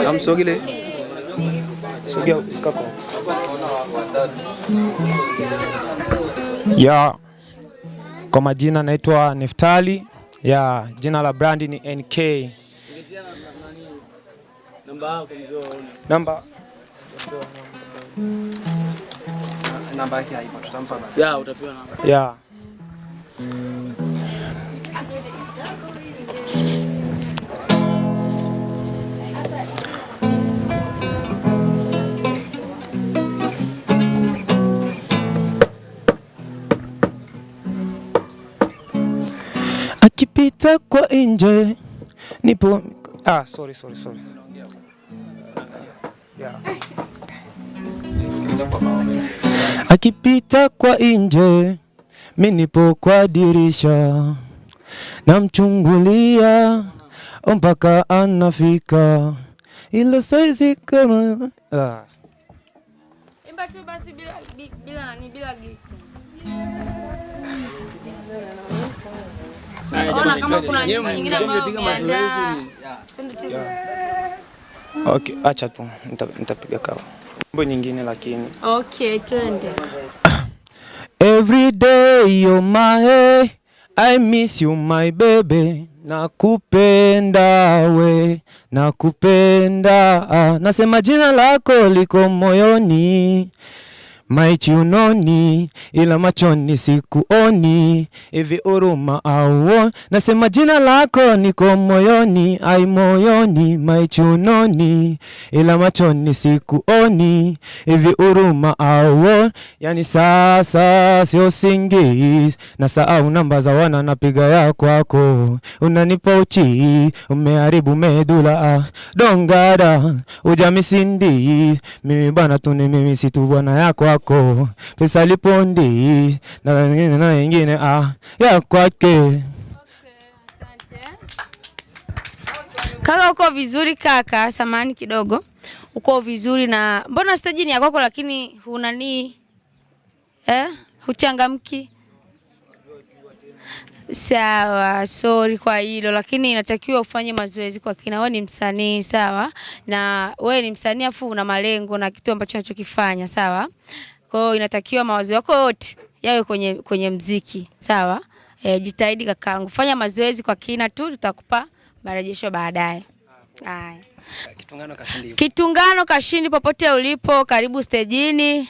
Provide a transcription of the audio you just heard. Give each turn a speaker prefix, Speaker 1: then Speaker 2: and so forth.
Speaker 1: Amsogele. Sogea kaka. Ya kwa majina naitwa Neftali. Ya jina la brandi ni NK. Namba yake haipo, tutampa baadaye. Ya utapewa namba. Ya. Akipita kwa nje nipo sorry. Yeah. Akipita kwa nje mimi nipo kwa dirisha namchungulia mpaka anafika ila saizi kama
Speaker 2: imba tu basi bila gift. Ona kama kuna nyingine ambayo umeandaa.
Speaker 1: Okay, acha tu nitapiga kawa. Mambo nyingine lakini.
Speaker 2: Okay, twende.
Speaker 1: Every day you're my I miss you my baby. Nakupenda we, nakupenda. Nasema jina lako liko moyoni. Maichunoni ila machoni sikuoni hivi huruma au nasema jina lako niko moyoni ai moyoni maichunoni ila machoni sikuoni hivi huruma au yani sasa sio singizi na sahau namba za wana napiga ya kwako unanipa uchi umeharibu medula dongada ujamisindi mimi bana tu ni mimi si tu bwana yako pesa lipondi na nyingine ya kwake.
Speaker 2: Okay, asante. Kaka uko vizuri kaka, samani kidogo. Uko vizuri na mbona stage ni ya kwako lakini hunani huchangamki? Sawa, sorry kwa hilo lakini inatakiwa ufanye mazoezi kwa kina. Wewe ni msanii, sawa? Na wewe ni msanii afu una malengo na kitu ambacho unachokifanya, sawa? Kwa hiyo inatakiwa mawazo yako yote yawe kwenye muziki, sawa? Jitahidi kakaangu. Fanya mazoezi kwa kina tu tutakupa marejesho baadaye. Haya. Kitungano Kashindi popote ulipo, karibu stejini.